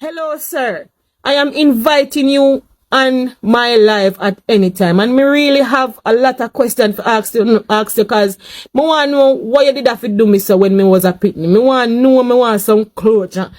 Hello, sir. I am inviting you on my live at any time, and me really have a lot of questions to ask you because me want to know what you did have to do me so when me was a pitney. Me want to know, me want some closure.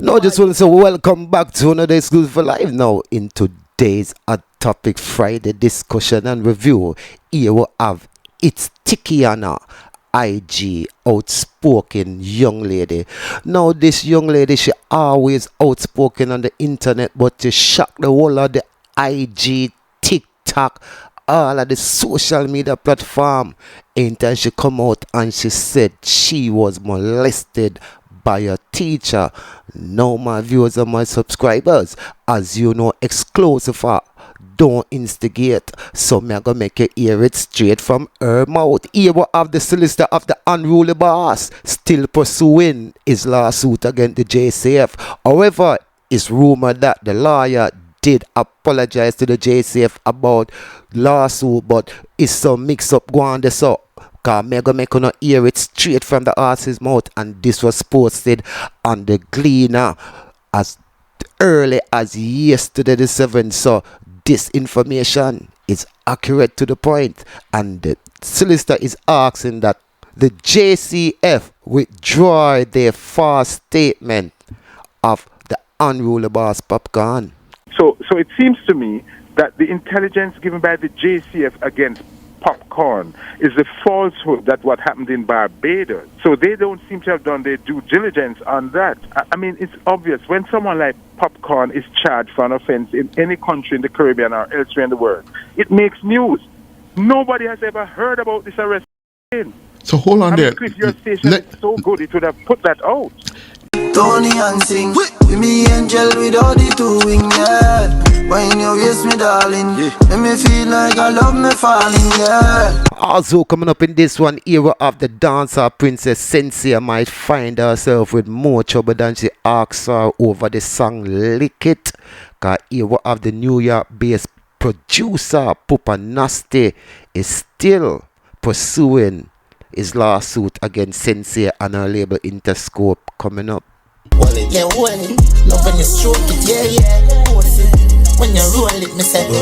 No, just want to say welcome back to another exclusive live now in today's Hot Topic Friday discussion and review. Here we have it's Thickiana, IG, outspoken young lady. Now this young lady, she always outspoken on the internet, but to shock the whole of the IG, TikTok, all of the social media platform. Anytime she come out and she said she was molested by a teacher. Now my viewers and my subscribers, as you know, exclusive don't instigate, so me gonna make you hear it straight from her mouth. Here we have the solicitor of the unruly boss still pursuing his lawsuit against the JCF. However, it's rumored that the lawyer did apologize to the JCF about lawsuit, but it's some mix up going there, so cause me gonna make you hear it straight from the horse's mouth. And this was posted on the Gleaner as early as yesterday the 7th, so this information is accurate to the point, and the solicitor is asking that the JCF withdraw their false statement of the unruly boss Popcaan. So it seems to me that the intelligence given by the JCF against Popcaan is the falsehood that what happened in Barbados. So they don't seem to have done their due diligence on that. I mean, it's obvious when someone like Popcaan is charged for an offense in any country in the Caribbean or elsewhere in the world, it makes news. Nobody has ever heard about this arrest. So hold on there. If your station is so good, it would have put that out. Toni and Singh, with me angel without the two wing, yeah. When you kiss me, darling, make me feel like I love me falling, yeah. Also coming up in this one, era of the dancer Princess Singh might find herself with more trouble than she asks her over the song Lick It. Cause era of the New York-based producer Popcaan is still pursuing his lawsuit against Singh and her label Interscope coming up. Yeah, hold it. Love when you stroke it, yeah. When you roll it, me say, be.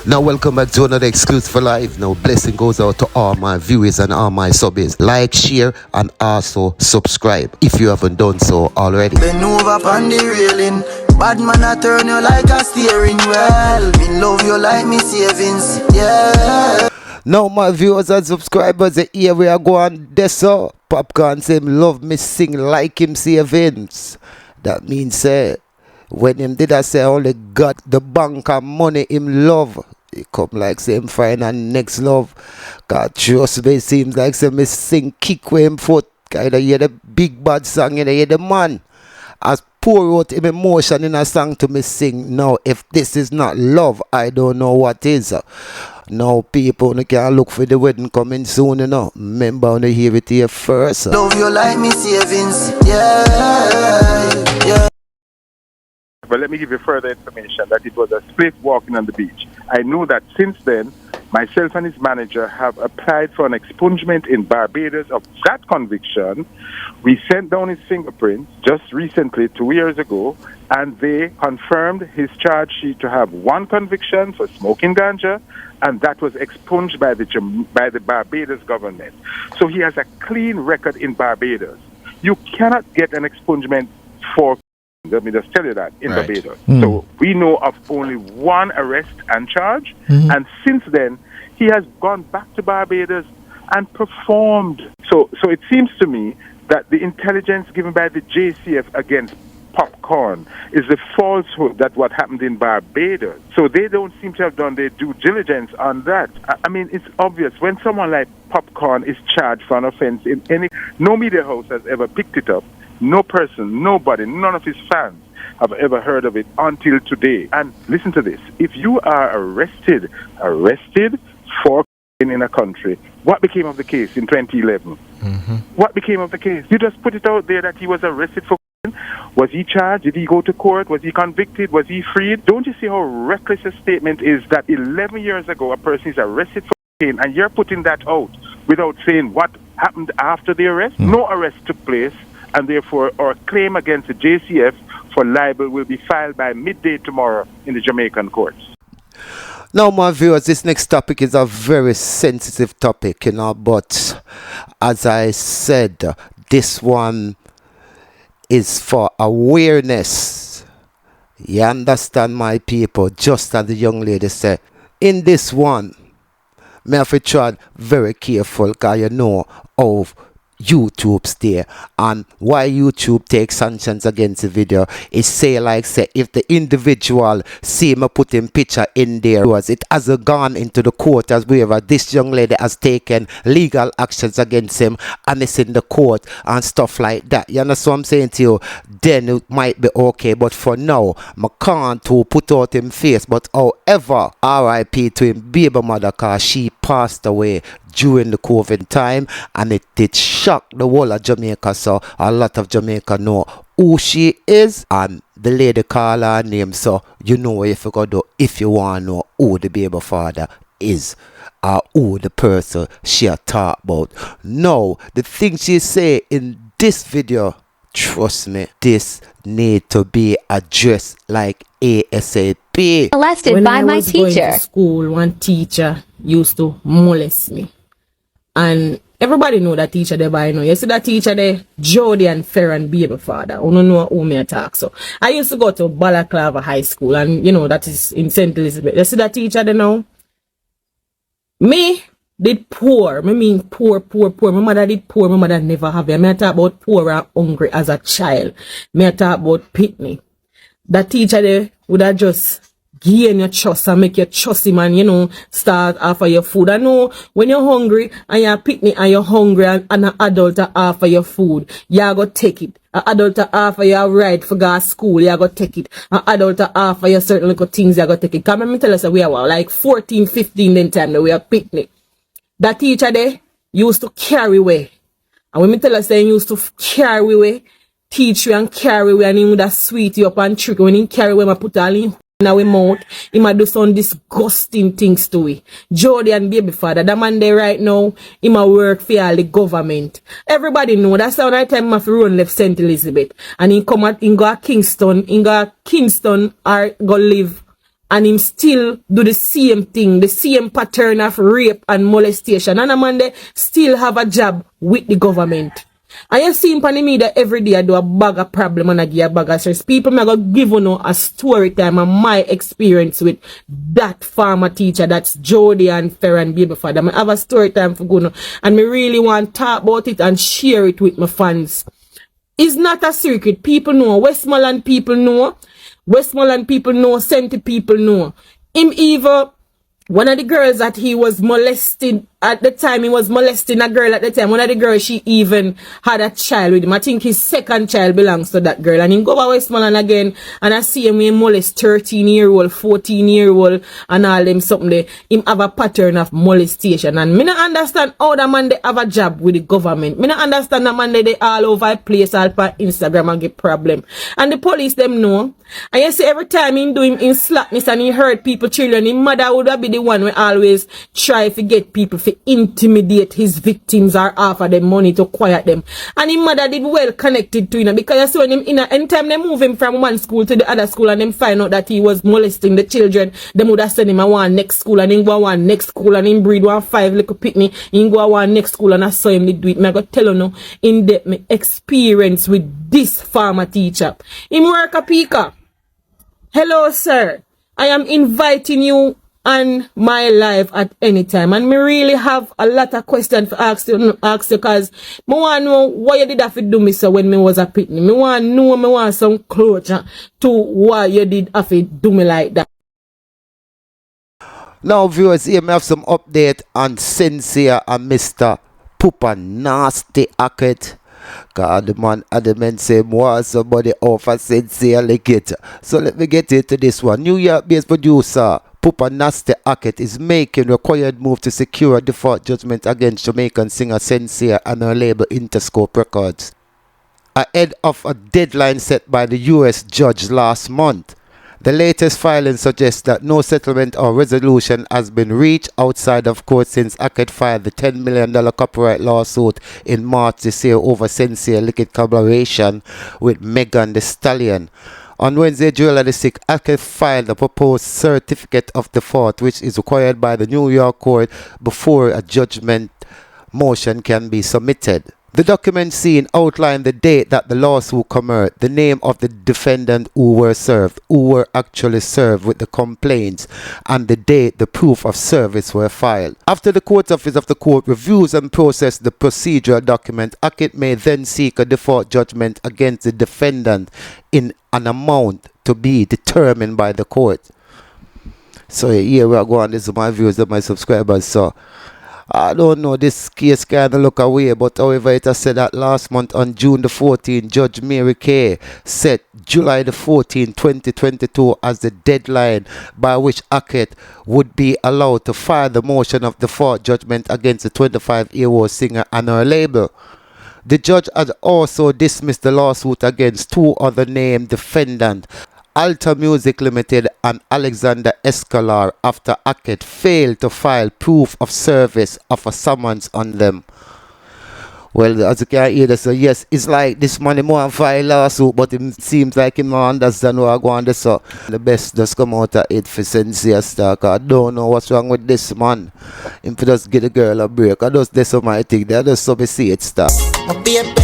Now welcome back to another exclusive live. Now blessing goes out to all my viewers and all my subbies. Like, share and also subscribe if you haven't done so already. Bend over on the railing. Bad man, I turn you like a steering wheel. Me love you like me savings, yeah. Now my viewers and subscribers, here we are going this so Popcaan say him love me sing like him savings. That means when him did I say only got the bank and money him love. He come like say him find a next love. God trust me, seems like say me sing kick with him foot. Kinda hear the big bad song, you hear the man. As pour out him emotion in a song to me sing. Now if this is not love, I don't know what is. Now people can look for the wedding coming soon, you know. Remember when you hear it here first. Love you like me savings, yeah. But let me give you further information that it was a split walking on the beach. I know that since then, myself and his manager have applied for an expungement in Barbados of that conviction. We sent down his fingerprints just recently, 2 years ago, and they confirmed his charge sheet to have one conviction for smoking ganja, and that was expunged by the Barbados government. So he has a clean record in Barbados. You cannot get an expungement for, let me just tell you that, in Barbados. So we know of only one arrest and charge, and since then, he has gone back to Barbados and performed. So it seems to me that the intelligence given by the JCF against Popcaan is the falsehood that what happened in Barbados. So they don't seem to have done their due diligence on that. I mean, it's obvious when someone like Popcaan is charged for an offense in any, no media house has ever picked it up. No person, nobody, none of his fans have ever heard of it until today. And listen to this. If you are arrested for in a country, what became of the case in 2011? What became of the case? You just put it out there that he was arrested for. Was he charged? Did he go to court? Was he convicted? Was he freed? Don't you see how reckless a statement is that 11 years ago a person is arrested for cocaine and you're putting that out without saying what happened after the arrest? No arrest took place, and therefore our claim against the JCF for libel will be filed by midday tomorrow in the Jamaican courts. Now, my viewers, this next topic is a very sensitive topic, but as I said, this one is for awareness. You understand, my people? Just as the young lady said, in this one, me have to try very careful, because you know of YouTube's there, and why YouTube takes sanctions against the video is say if the individual see me putting picture in there, was it hasn't gone into the court as wherever this young lady has taken legal actions against him and it's in the court and stuff like that. You understand what I'm saying to you? Then it might be okay, but for now I can't to put out him face. But however, RIP to him baby mother, cause she passed away during the COVID time, and it did shock the whole of Jamaica. So a lot of Jamaica know who she is, and the lady call her name, so you know what you gotta do if you want to know who the baby father is, or who the person she talk about. No, the thing she say in this video, trust me, this need to be addressed like ASAP. Molested by my teacher. When I was going to school, one teacher used to molest me. And everybody know that teacher there by now. You see that teacher there, Jody and Farron baby father. I don't know who me attack. So I used to go to Balaclava High School, and that is in St. Elizabeth. You see that teacher there now? Me did poor. I mean poor. My mother did poor. My mother never have it. I talk about poor and hungry as a child. I talk about pitney. That teacher there would have just gain your trust and make you trust him and, start offer your food. I know when you're hungry and you're picnic and you're hungry and an adult offer your food, you're going to take it. An adult offer you a ride for go to school, you're going to take it. An adult offer you certain little things, you're going to take it. Come let me tell us we are like 14, 15 then time that we are picnic. That teacher there used to carry away. And when me tell us he used to carry away, teach you and carry away, and he would have sweet you up and trick. When he carry away, I put all in our mouth, he might do some disgusting things to we. Jody and baby father, that man there right now, he might work for all the government. Everybody know that's how that time he run left St. Elizabeth. And he come at, he go to Kingston or go live. And him still do the same thing, the same pattern of rape and molestation. And a man there still have a job with the government. And you see him on the media every day I do a bag of problem and I give a bag of stress. People may go give you a story time and my experience with that farmer teacher, that's Jody and Farron baby father. I have a story time for good and me really want to talk about it and share it with my fans. It's not a secret. People know. Westmoreland people know. Westmoreland people know. Senti people know. Him even one of the girls that he was molested at the time, he was molesting a girl at the time. One of the girls, she even had a child with him. I think his second child belongs to that girl. And he go to Westmoreland again, and I see him molest 13-year-old, 14-year-old, and all them something there. Him have a pattern of molestation. And me not understand how that man they have a job with the government. Me not understand that man they all over the place, all for Instagram and get problem. And the police them know. And you see every time he do him in slackness and he hurt people, children, his mother would be the one who always try to get people to intimidate his victims or offer them money to quiet them. And his mother did well connected to him, because you see when him anytime they move him from one school to the other school and them find out that he was molesting the children, them would have send him a one next school and him go one next school and him breed 5 little pitney, him go one next school and I saw him do it. I go tell you now in depth my experience with this farmer teacher. Him work a picker. Hello sir, I am inviting you on my live at any time, and me really have a lot of questions to ask you because me want to know why you did have to do me so when me was a pitney. Me want to know, me want some closure to why you did have to do me like that. Now viewers, here me have some update on Sincere and Mr. Poopa Nasty Hackett. God, the man adamant say more somebody offer Sincerely get. So let me get into this one. New York-based producer Poopa Nasty Hackett is making required move to secure a default judgment against Jamaican singer Sincere and her label Interscope Records. ahead of a deadline set by the US judge last month. The latest filing suggests that no settlement or resolution has been reached outside of court since Hackett filed the $10 million copyright lawsuit in March this year over sincere liquid collaboration with Megan Thee Stallion. On Wednesday, July the 6th, Hackett filed a proposed certificate of default, which is required by the New York court before a judgment motion can be submitted. The document seen outlined the date that the lawsuit commenced, the name of the defendant who were actually served with the complaints, and the date the proof of service were filed. After the court office of the court reviews and processes the procedural document, Hackett may then seek a default judgment against the defendant in an amount to be determined by the court. So here we are going. This is my viewers and my subscribers. So I don't know, this case kind of look away, but however it has said that last month on June the 14th, Judge Mary Kay set July the 14th, 2022 as the deadline by which Hackett would be allowed to file the motion of default judgment against the 25-year-old singer and her label. The judge had also dismissed the lawsuit against two other named defendants, Alta Music Limited and Alexander Escalar, after Hackett failed to file proof of service of a summons on them. Well, as you can hear, so yes, it's like this man him want file lawsuit, but it seems like him not understand what I go on this. So the best just come out of it for sincere stock. I don't know what's wrong with this man. Him for just get a girl a break. I just this my thing. They just so me see it stuff. My baby,